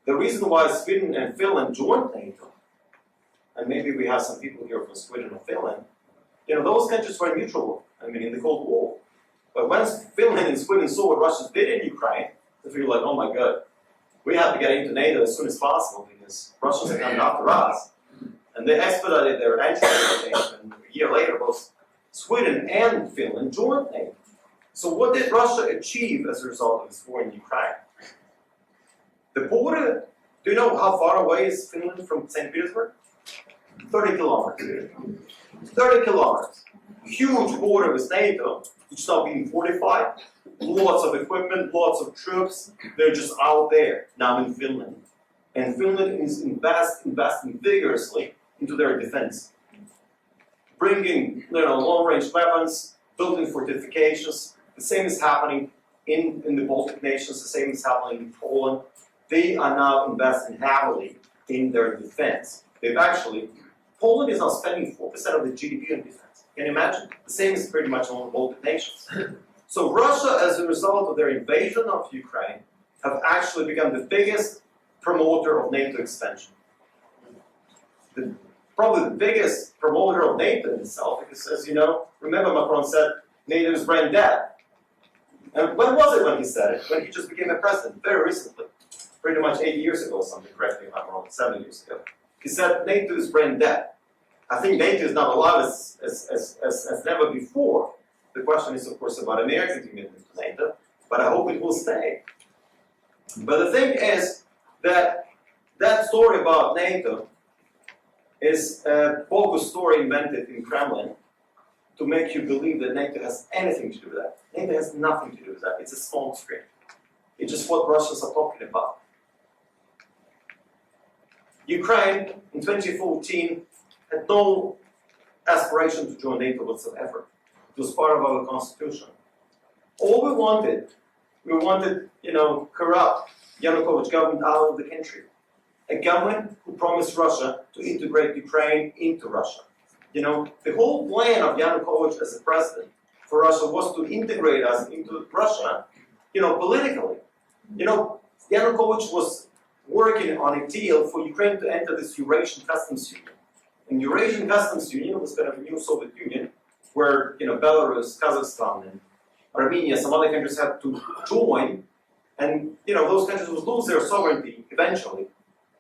the reason why Sweden and Finland joined NATO, and maybe we have some people here from Sweden and Finland, those countries were neutral, in the Cold War. But once Finland and Sweden saw what Russia did in Ukraine, they feel like, oh my God, we have to get into NATO as soon as possible because Russians are coming after us. And they expedited their entry, and a year later, both Sweden and Finland joined NATO. So what did Russia achieve as a result of this war in Ukraine? The border, do you know how far away is Finland from St. Petersburg? 30 kilometers. 30 kilometers. Huge border with NATO, which is now being fortified. Lots of equipment, lots of troops. They're just out there now in Finland. And Finland is investing vigorously into their defense. Bringing long-range weapons, building fortifications. The same is happening in the Baltic nations, the same is happening in Poland. They are now investing heavily in their defense. Poland is now spending 4% of the GDP on defense. Can you imagine? The same is pretty much on the Baltic nations. So Russia, as a result of their invasion of Ukraine, have actually become the biggest promoter of NATO expansion. Probably the biggest promoter of NATO in itself, because as you know, remember Macron said, NATO is brain dead. And when was it when he said it? When he just became a president, very recently. Pretty much 8 years ago or something, correct me if I'm wrong, 7 years ago. He said NATO is brain dead. I think NATO is not alive as never before. The question is, of course, about American commitment to NATO, but I hope it will stay. But the thing is that that story about NATO is a bogus story invented in Kremlin to make you believe that NATO has anything to do with that. NATO has nothing to do with that. It's a smokescreen. It's just what Russians are talking about. Ukraine in 2014 had no aspiration to join NATO whatsoever. It was part of our constitution. All we wanted, corrupt Yanukovych government out of the country. A government who promised Russia to integrate Ukraine into Russia. The whole plan of Yanukovych as a president for Russia was to integrate us into Russia, politically. Yanukovych was working on a deal for Ukraine to enter this Eurasian Customs Union. And Eurasian Customs Union was kind of a new Soviet Union, where Belarus, Kazakhstan, and Armenia, some other countries had to join, and those countries would lose their sovereignty eventually,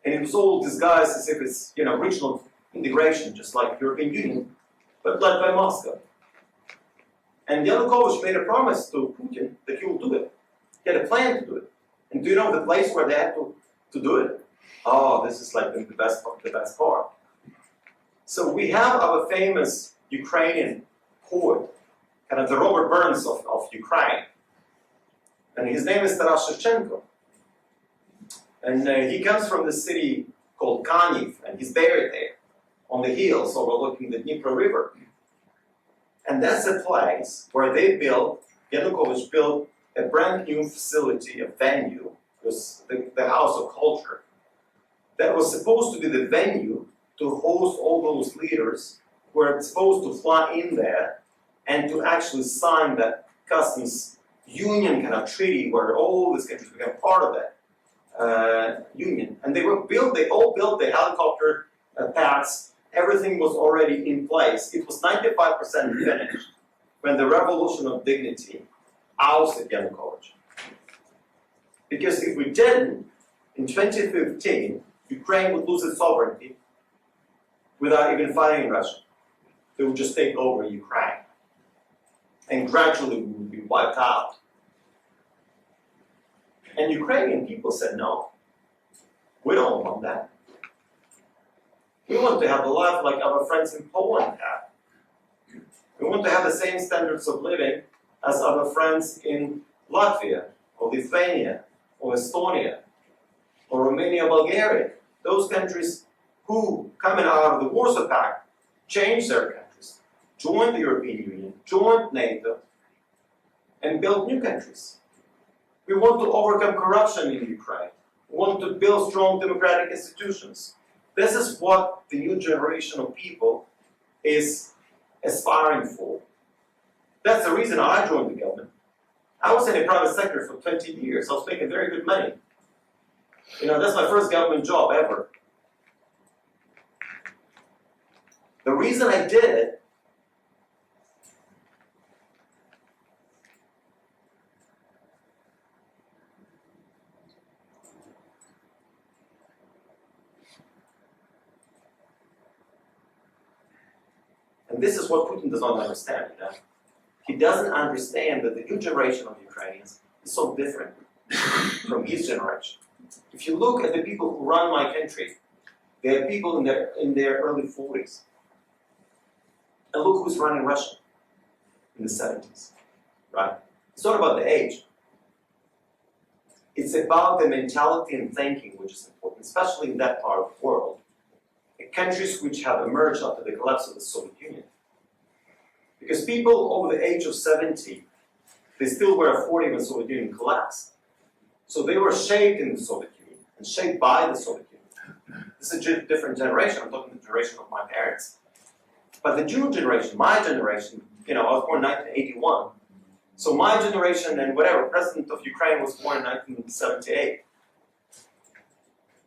and it was all disguised as if it's regional integration, just like European Union, but led by Moscow. And Yanukovych made a promise to Putin that he will do it. He had a plan to do it. And do you know the place where they had to do it? Oh, this is like the best part. So we have our famous Ukrainian poet, kind of the Robert Burns of Ukraine. And his name is Taras Shevchenko. And he comes from the city called Kaniv, and he's buried there on the hills overlooking the Dnieper River. And that's a place where Yanukovych built a brand new facility, a venue, it was the House of Culture, that was supposed to be the venue to host all those leaders who were supposed to fly in there and to actually sign that customs union kind of treaty where all these countries became part of that union. And they all built the helicopter pads, everything was already in place. It was 95% finished when the Revolution of Dignity ousted Yanukovych. Because if we didn't, in 2015, Ukraine would lose its sovereignty without even fighting Russia. They would just take over Ukraine. And gradually we would be wiped out. And Ukrainian people said, no, we don't want that. We want to have a life like our friends in Poland have. We want to have the same standards of living as our friends in Latvia, or Lithuania, or Estonia, or Romania, Bulgaria. Those countries who, coming out of the Warsaw Pact, changed their countries, joined the European Union, joined NATO, and built new countries. We want to overcome corruption in Ukraine. We want to build strong democratic institutions. This is what the new generation of people is aspiring for. That's the reason I joined the government. I was in the private sector for 20 years. I was making very good money. That's my first government job ever. The reason I did it and this is what Putin does not understand. He doesn't understand that the new generation of Ukrainians is so different from his generation. If you look at the people who run my country, they are people in their early 40s. And look who's running Russia in the 70s, right? It's not about the age. It's about the mentality and thinking which is important, especially in that part of the world. Countries which have emerged after the collapse of the Soviet Union. Because people over the age of 70, they still were 40 when the Soviet Union collapsed. So they were shaped in the Soviet Union and shaped by the Soviet Union. This is a different generation. I'm talking the generation of my parents. But the new generation, my generation, I was born in 1981. So my generation and whatever, President of Ukraine was born in 1978.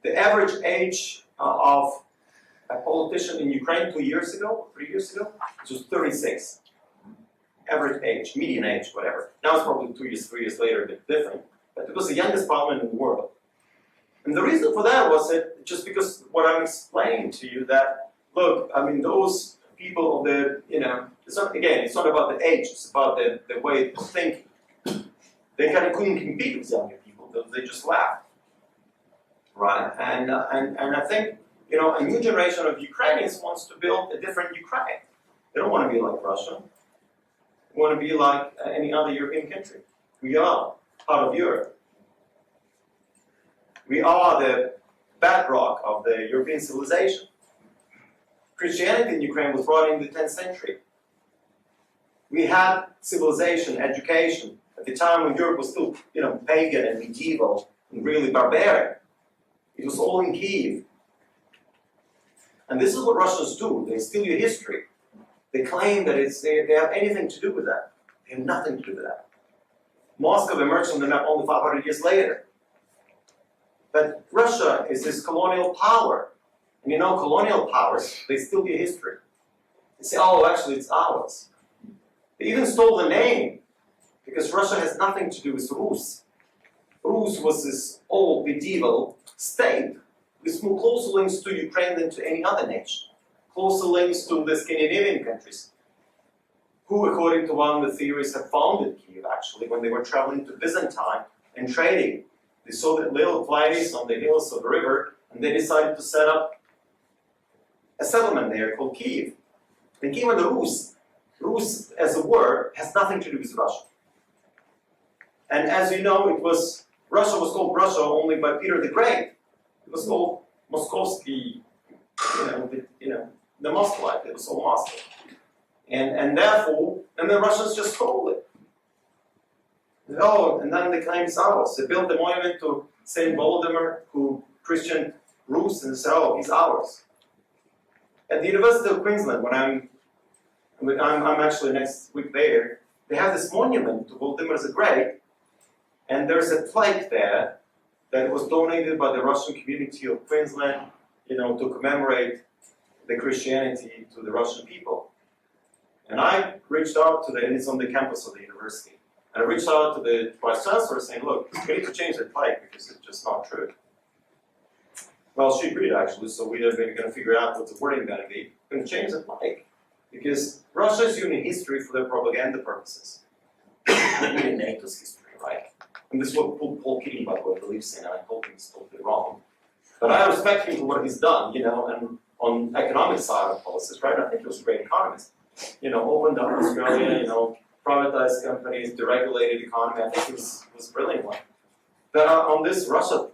The average age of a politician in Ukraine 2 years ago, 3 years ago, it was 36. Average age, median age, whatever. Now it's probably 2 years, 3 years later, a bit different. But it was the youngest parliament in the world. And the reason for that was that just because what I'm explaining to you that, look, those people, it's not about the age, it's about the way of thinking. They kind of couldn't compete with younger people, they just laughed. Right? And I think, a new generation of Ukrainians wants to build a different Ukraine. They don't want to be like Russia. They want to be like any other European country. We are part of Europe. We are the bedrock of the European civilization. Christianity in Ukraine was brought in the 10th century. We had civilization, education, at the time when Europe was still, pagan and medieval and really barbaric. It was all in Kiev. And this is what Russians do. They steal your history. They claim that they have anything to do with that. They have nothing to do with that. Moscow emerged on the map only 500 years later. But Russia is this colonial power. And colonial powers, they steal your history. They say, oh, actually it's ours. They even stole the name, because Russia has nothing to do with Rus. Rus was this old medieval state with more closer links to Ukraine than to any other nation. Closer links to the Scandinavian countries, who, according to one of the theories, have founded Kiev actually when they were traveling to Byzantine and trading. They saw the little place on the hills of the river, and they decided to set up a settlement there called Kiev. And Kiev and the Rus as a word has nothing to do with Russia. And as you know, Russia was called Russia only by Peter the Great. It was called Moskovsky, the Muscovite. It was all Moscow. And therefore, and the Russians just stole it. Oh, and then they claimed it's ours. They built a monument to Saint Volodymyr, who Christian Rus, and said, oh, he's ours. At the University of Queensland, when I'm actually next week there, they have this monument to Volodymyr the Great, and there's a plaque there that was donated by the Russian community of Queensland, to commemorate the Christianity to the Russian people. And I reached out to and it's on the campus of the university, and I reached out to the Vice Chancellor saying, look, we need to change that plaque because it's just not true. Well, she agreed actually, so we're going to figure out what the wording going to be. We're going to change the plaque because Russia is using history for their propaganda purposes. Even NATO's history, right? And this is what Paul Keating, by the way, believes in, and I told him he's totally wrong. But I respect him for what he's done, and on economic side of policies, right? I think he was a great economist. Opened up Australia, privatized companies, deregulated economy. I think he was a brilliant one. But on this Russia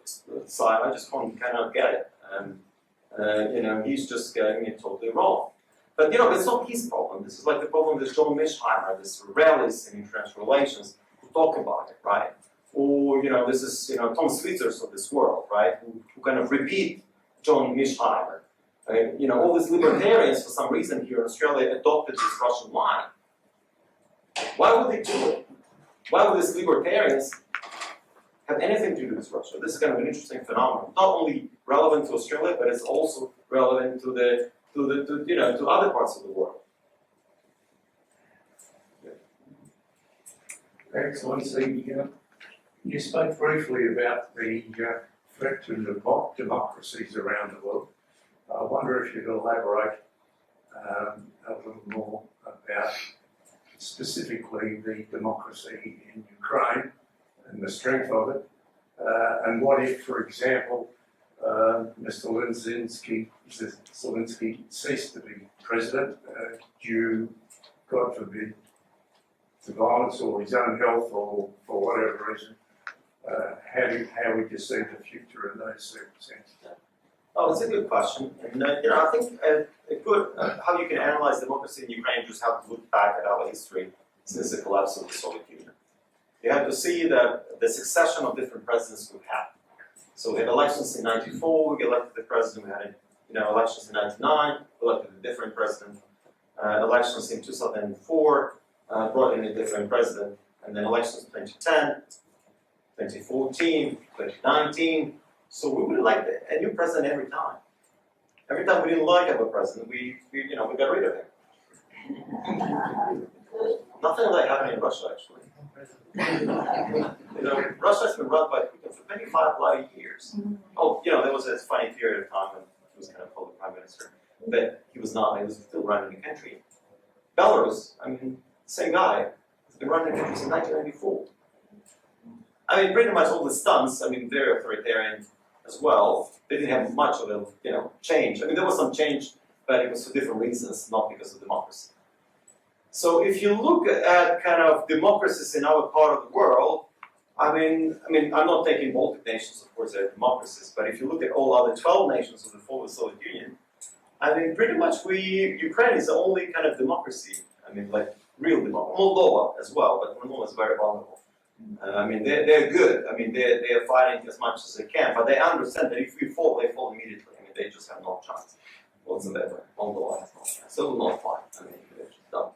side, I just cannot get it. And, he's just getting it totally wrong. But, it's not his problem. This is like the problem with John Mishheimer, this rallies in international relations who talk about it, right? Or, this is, Tom Switzers of this world, right? Who kind of repeat John Mishheimer. All these libertarians, for some reason here in Australia, adopted this Russian line. Why would they do it? Why would these libertarians have anything to do with Russia? This is kind of an interesting phenomenon. Not only relevant to Australia, but it's also relevant to to other parts of the world. Excellency, you spoke briefly about the threat to democracies around the world. I wonder if you could elaborate a little more about specifically the democracy in Ukraine and the strength of it, and what if, for example, Mr. Zelensky ceased to be president due, God forbid, to violence or his own health or for whatever reason. How would you see the future in those circumstances? Oh, it's a good question, and I think a good how you can analyze democracy in Ukraine just have to look back at our history since the collapse of the Soviet Union. You have to see that the succession of different presidents we've had. So we had elections in '94, we elected the president. We had elections in '99, we elected a different president. Elections in 2004 brought in a different president, and then elections in 2010, 2014, 2019. So we would elect a new president every time. Every time we didn't like our president, we got rid of him. Nothing like happening in Russia, actually. Russia has been run by Putin for 25 bloody years. Oh, there was a funny period of time when he was kind of called the prime minister, but he was not. He was still running the country. Belarus, same guy, has been running the country since 1994. Pretty much all the stunts, very authoritarian as well. They didn't have much of a, change. There was some change, but it was for different reasons, not because of democracy. So if you look at kind of democracies in our part of the world, I'm not taking Baltic nations, of course, they're democracies, but if you look at all other 12 nations of the former Soviet Union, pretty much Ukraine is the only kind of democracy, like real democracy. Moldova as well, but Moldova is very vulnerable. They're good. They're fighting as much as they can, but they understand that if we fall, they fall immediately. They just have no chance whatsoever. Moldova has no chance. So will not fight. They're just done.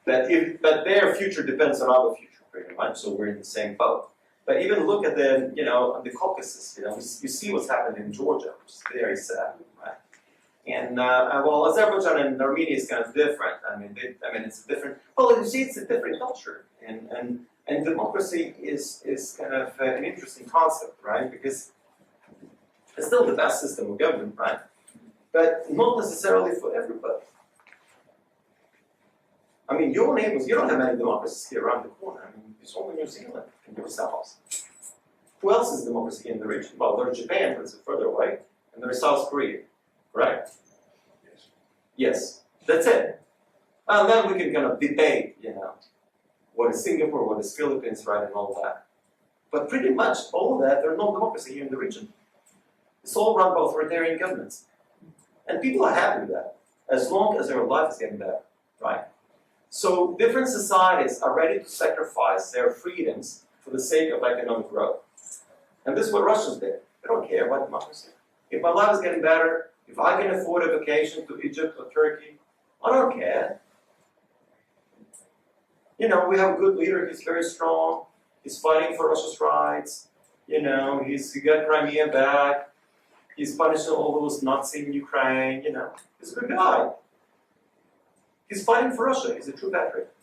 But their future depends on our future, pretty much. So we're in the same boat. But even look at the Caucasus. You see what's happened in Georgia, which is very sad, right? And well, Azerbaijan and Armenia is kind of different. I mean, it's a different. Well, you see, it's a different culture, and democracy is kind of an interesting concept, right? Because it's still the best system of government, right? But not necessarily for everybody. I mean, your neighbors, you don't have many democracies here around the corner. I mean, it's only New Zealand and yourselves. Who else is democracy in the region? Well, there's Japan, but it's further away, and there's South Korea, right? Yes. Yes, that's it. And then we can kind of debate, what is Singapore, what is Philippines, right, and all that. But pretty much all of that, there's no democracy here in the region. It's all run by authoritarian governments. And people are happy with that, as long as their life is getting better, right? So different societies are ready to sacrifice their freedoms for the sake of economic growth. And this is what Russians did. They don't care about democracy. If my life is getting better, if I can afford a vacation to Egypt or Turkey, I don't care. We have a good leader, he's very strong, he's fighting for Russia's rights, he got Crimea back, he's punishing all those Nazis in Ukraine, he's a good guy. He's fighting for Russia, he's a true patriot.